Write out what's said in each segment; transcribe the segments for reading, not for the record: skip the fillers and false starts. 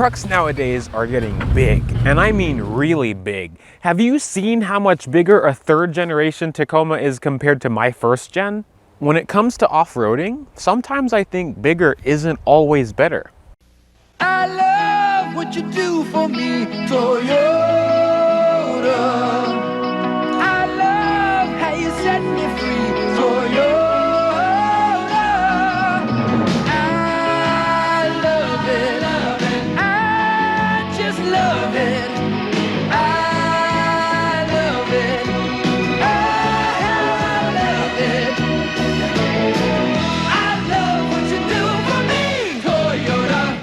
Trucks nowadays are getting big, and I mean really big. Have you seen how much bigger a third generation Tacoma is compared to my first gen? When it comes to off-roading, sometimes I think bigger isn't always better. I love what you do for me, Toyota. I love how you set me free, Toyota. I love it. I just love it. I love it. I love it. I love what you do for me, Toyota.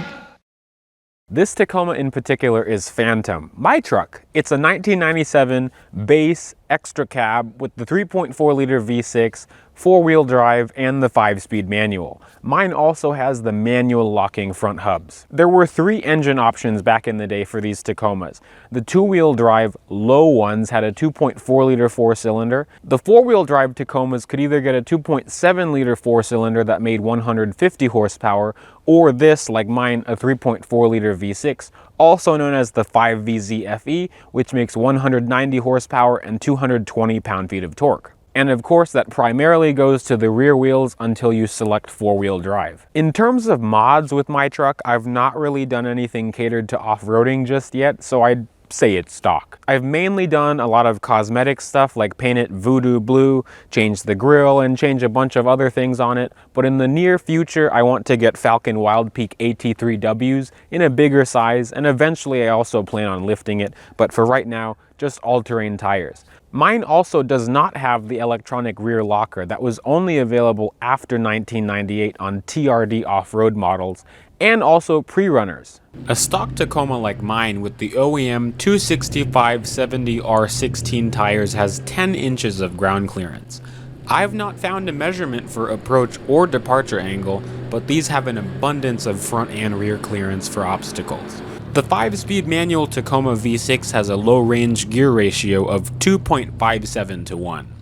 This Tacoma in particular is Phantom, my truck. It's a 1997 base extra cab with the 3.4 liter V6, 4-wheel drive, and the 5-speed manual. Mine also has the manual locking front hubs. There were 3 engine options back in the day for these Tacomas. The 2-wheel drive low ones had a 2.4 liter 4-cylinder. The 4-wheel drive Tacomas could either get a 2.7 liter 4-cylinder that made 150 horsepower, or this, like mine, a 3.4 liter V6, also known as the 5VZ FE, which makes 190 horsepower and 220 pound-feet of torque. And of course, that primarily goes to the rear wheels until you select 4-wheel drive. In terms of mods with my truck, I've not really done anything catered to off-roading just yet, so I'd say it's stock. I've mainly done a lot of cosmetic stuff like paint it voodoo blue, change the grille, and change a bunch of other things on it, but in the near future I want to get Falcon Wild Peak AT3Ws in a bigger size, and eventually I also plan on lifting it, but for right now, just all-terrain tires. Mine also does not have the electronic rear locker that was only available after 1998 on TRD off-road models, and also pre-runners. A stock Tacoma like mine with the OEM 265/70R16 tires has 10 inches of ground clearance. I've not found a measurement for approach or departure angle, but these have an abundance of front and rear clearance for obstacles. The 5-speed manual Tacoma V6 has a low range gear ratio of 2.57 to 1.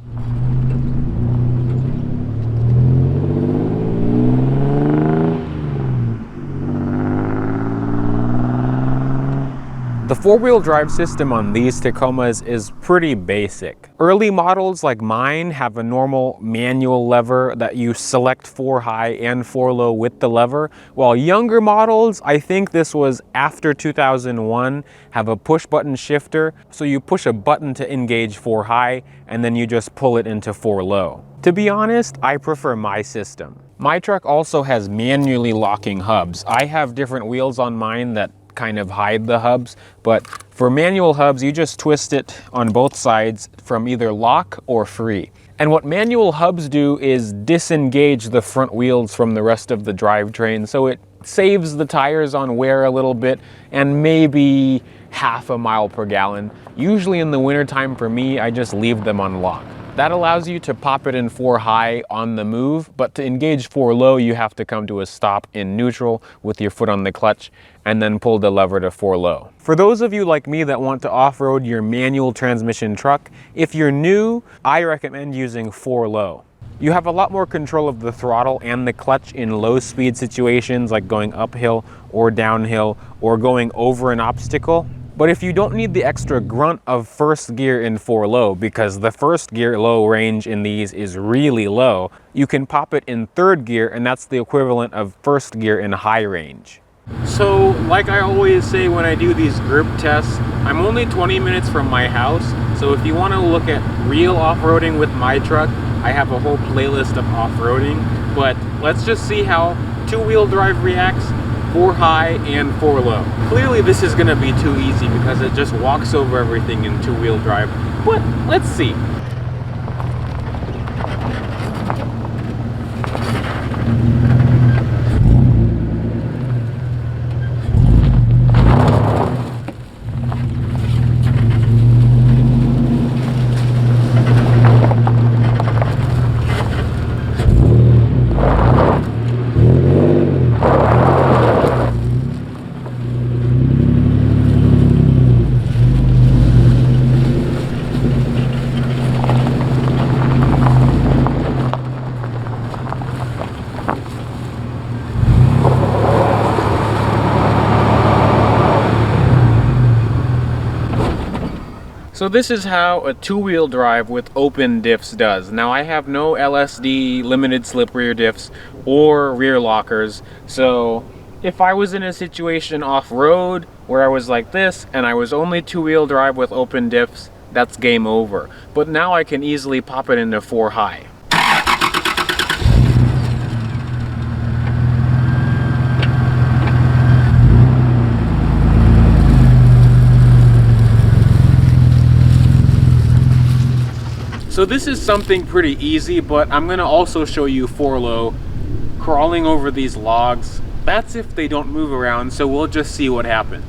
The 4-wheel drive system on these Tacomas is pretty basic. Early models like mine have a normal manual lever that you select 4 high and 4 low with the lever, while younger models, I think this was after 2001, have a push button shifter, so you push a button to engage 4 high and then you just pull it into 4 low. To be honest, I prefer my system. My truck also has manually locking hubs. I have different wheels on mine that kind of hide the hubs, but for manual hubs you just twist it on both sides from either lock or free. And what manual hubs do is disengage the front wheels from the rest of the drivetrain, so it saves the tires on wear a little bit and maybe half a mile per gallon. Usually in the wintertime for me, I just leave them on lock. That allows you to pop it in 4 high on the move, but to engage 4 low, you have to come to a stop in neutral with your foot on the clutch and then pull the lever to 4 low. For those of you like me that want to off-road your manual transmission truck, if you're new, I recommend using 4 low. You have a lot more control of the throttle and the clutch in low speed situations like going uphill or downhill or going over an obstacle. But if you don't need the extra grunt of first gear in 4 low, because the first gear low range in these is really low, you can pop it in 3rd gear, and that's the equivalent of first gear in high range. So, like I always say when I do these group tests, I'm only 20 minutes from my house, so if you want to look at real off-roading with my truck, I have a whole playlist of off-roading, but let's just see how 2-wheel drive reacts, 4 high and 4 low. Clearly this is going to be too easy because it just walks over everything in 2-wheel drive, but let's see. So this is how a two-wheel drive with open diffs does. Now I have no LSD limited slip rear diffs or rear lockers, so if I was in a situation off-road where I was like this and I was only two-wheel drive with open diffs, that's game over. But now I can easily pop it into 4 high. So this is something pretty easy, but I'm gonna also show you 4 low, crawling over these logs. That's if they don't move around, so we'll just see what happens.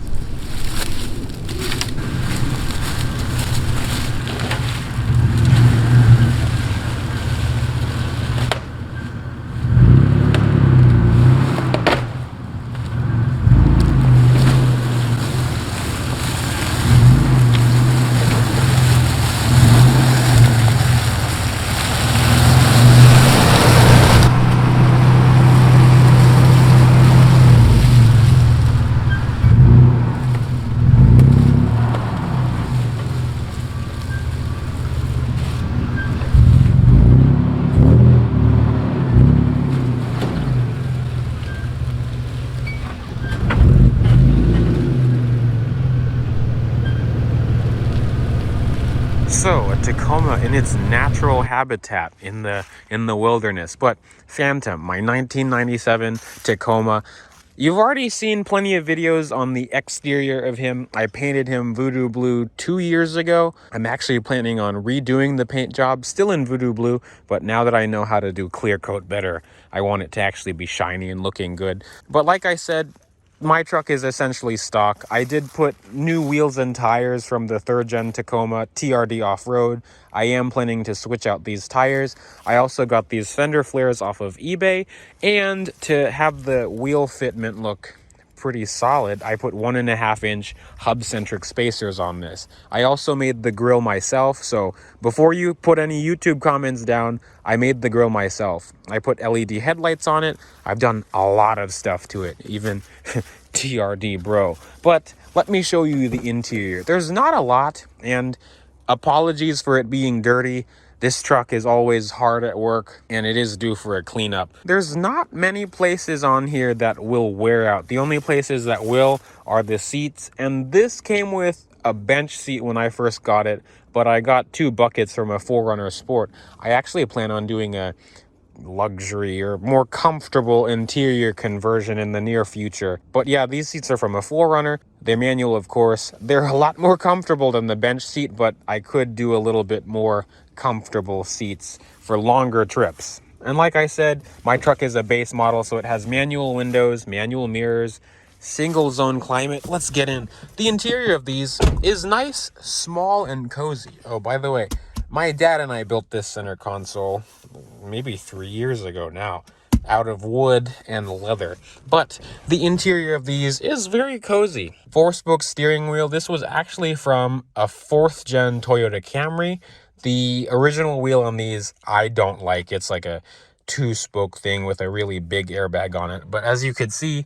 So a Tacoma in its natural habitat in the wilderness. But Phantom, my 1997 Tacoma. You've already seen plenty of videos on the exterior of him. I painted him voodoo blue 2 years ago. I'm actually planning on redoing the paint job, still in voodoo blue, but now that I know how to do clear coat better, I want it to actually be shiny and looking good. But like I said, my truck is essentially stock. I did put new wheels and tires from the 3rd Gen Tacoma TRD off-road. I am planning to switch out these tires. I also got these fender flares off of eBay, and to have the wheel fitment look pretty solid, I put 1.5-inch hub-centric spacers on this. I also made the grill myself, so before you put any YouTube comments down, I made the grill myself. I put LED headlights on it. I've done a lot of stuff to it, even TRD bro. But let me show you the interior. There's not a lot, and apologies for it being dirty. This truck is always hard at work, and it is due for a cleanup. There's not many places on here that will wear out. The only places that will are the seats, and this came with a bench seat when I first got it, but I got 2 buckets from a 4Runner Sport. I actually plan on doing a luxury or more comfortable interior conversion in the near future. But yeah, these seats are from a 4Runner. They're manual, of course. They're a lot more comfortable than the bench seat, but I could do a little bit more comfortable seats for longer trips. And like I said, my truck is a base model, so it has manual windows, manual mirrors, single zone climate. Let's get in. The interior of these is nice, small, and cozy. Oh, by the way, my dad and I built this center console maybe 3 years ago now, out of wood and leather. But the interior of these is very cozy. 4-spoke steering wheel. This was actually from a 4th gen Toyota Camry. The original wheel on these I don't like. It's like a 2-spoke thing with a really big airbag on it. But as you could see,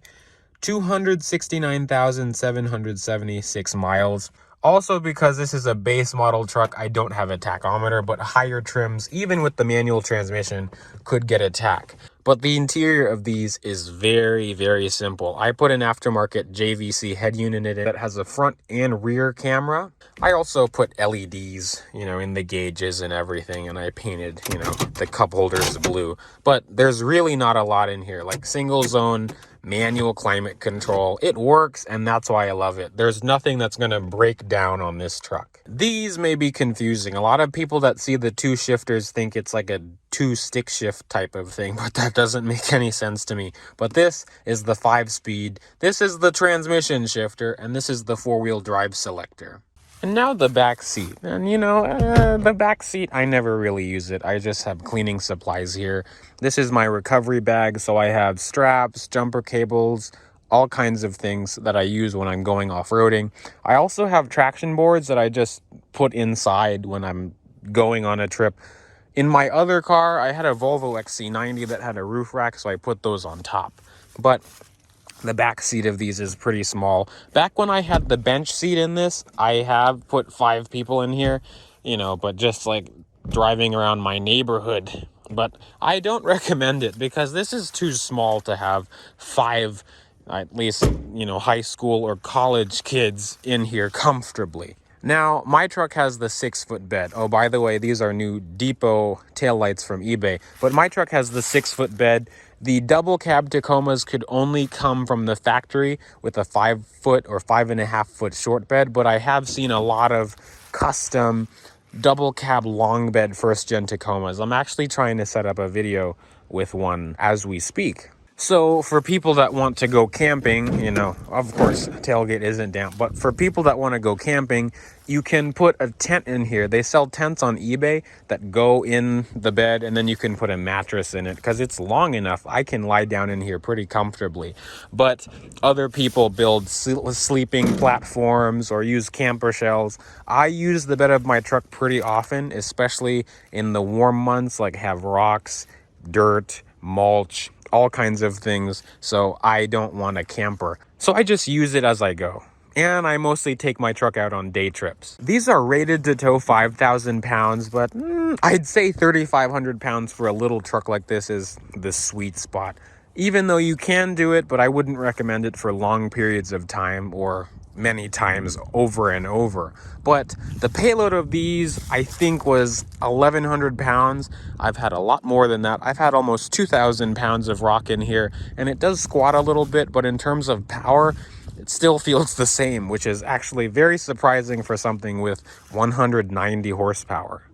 269,776 miles. Also, because this is a base model truck, I don't have a tachometer, but higher trims, even with the manual transmission, could get a tach. But the interior of these is very, very simple. I put an aftermarket JVC head unit in it that has a front and rear camera. I also put LEDs, in the gauges and everything, and I painted, the cup holders blue. But there's really not a lot in here, like single zone, manual climate control. It works, and that's why I love it. There's nothing that's going to break down on this truck. These may be confusing. A lot of people that see the 2 shifters think it's like a 2-stick shift type of thing, but that doesn't make any sense to me. But this is the 5-speed, this is the transmission shifter, and this is the 4-wheel drive selector. And now the back seat. And the back seat, I never really use it. I just have cleaning supplies here. This is my recovery bag, so I have straps, jumper cables, all kinds of things that I use when I'm going off-roading. I also have traction boards that I just put inside when I'm going on a trip. In my other car, I had a Volvo XC90 that had a roof rack, so I put those on top. But The back seat of these is pretty small. Back when I had the bench seat in this, I have put 5 people in here, you know, but just like driving around my neighborhood. But I don't recommend it because this is too small to have 5, at least, you know, high school or college kids in here comfortably. Now, my truck has the 6-foot bed. Oh, by the way, these are new Depot taillights from eBay. But my truck has the 6-foot bed. The double cab Tacomas could only come from the factory with a 5-foot or 5.5-foot short bed. But I have seen a lot of custom double cab long bed first gen Tacomas. I'm actually trying to set up a video with one as we speak. So for people that want to go camping, you know, of course, tailgate isn't damp, but for people that want to go camping, you can put a tent in here. They sell tents on eBay that go in the bed, and then you can put a mattress in it because it's long enough. I can lie down in here pretty comfortably. But other people build sleeping platforms or use camper shells. I use the bed of my truck pretty often, especially in the warm months, like have rocks, dirt, mulch, all kinds of things, so I don't want a camper. So I just use it as I go. And I mostly take my truck out on day trips. These are rated to tow 5,000 pounds, but I'd say 3,500 pounds for a little truck like this is the sweet spot. Even though you can do it, but I wouldn't recommend it for long periods of time or many times over and over. But the payload of these, I think, was 1,100 pounds. I've had a lot more than that. I've had almost 2,000 pounds of rock in here, and it does squat a little bit, but in terms of power, it still feels the same, which is actually very surprising for something with 190 horsepower.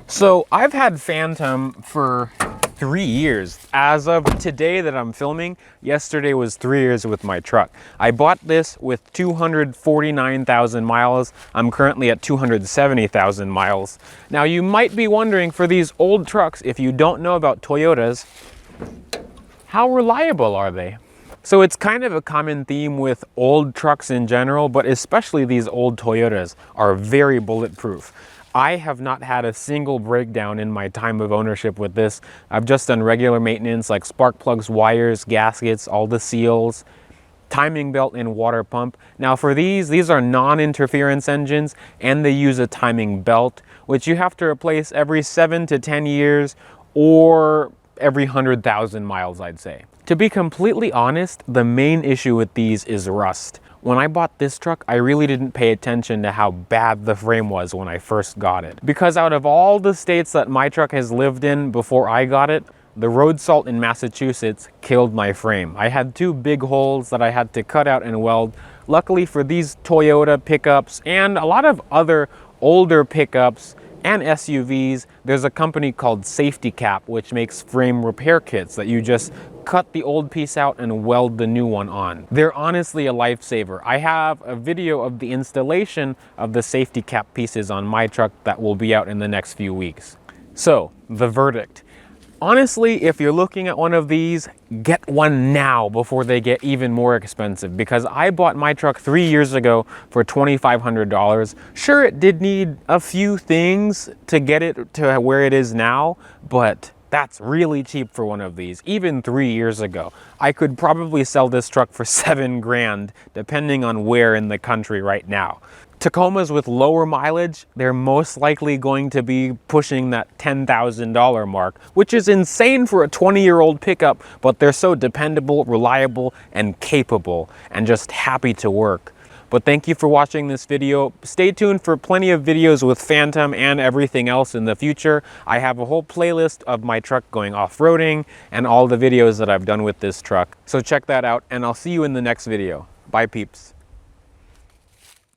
So I've had Phantom for 3 years. As of today that I'm filming, yesterday was 3 years with my truck. I bought this with 249,000 miles. I'm currently at 270,000 miles. Now you might be wondering, for these old trucks, if you don't know about Toyotas, how reliable are they? So it's kind of a common theme with old trucks in general, but especially these old Toyotas are very bulletproof. I have not had a single breakdown in my time of ownership with this. I've just done regular maintenance like spark plugs, wires, gaskets, all the seals, timing belt, and water pump. Now for these are non-interference engines, and they use a timing belt, which you have to replace every 7 to 10 years or every 100,000 miles, I'd say. To be completely honest, the main issue with these is rust. When I bought this truck, I really didn't pay attention to how bad the frame was when I first got it. Because out of all the states that my truck has lived in before I got it, the road salt in Massachusetts killed my frame. I had 2 big holes that I had to cut out and weld. Luckily for these Toyota pickups and a lot of other older pickups and SUVs, there's a company called Safety Cap, which makes frame repair kits that you just cut the old piece out and weld the new one on. They're honestly a lifesaver. I have a video of the installation of the Safety Cap pieces on my truck that will be out in the next few weeks. So, the verdict. Honestly, if you're looking at one of these, get one now before they get even more expensive, because I bought my truck 3 years ago for $2,500. Sure, it did need a few things to get it to where it is now, but that's really cheap for one of these, even 3 years ago. I could probably sell this truck for $7 grand, depending on where in the country right now. Tacomas with lower mileage, they're most likely going to be pushing that $10,000 mark, which is insane for a 20-year-old pickup, but they're so dependable, reliable, and capable, and just happy to work. But thank you for watching this video. Stay tuned for plenty of videos with Phantom and everything else in the future. I have a whole playlist of my truck going off-roading and all the videos that I've done with this truck. So check that out, and I'll see you in the next video. Bye, peeps.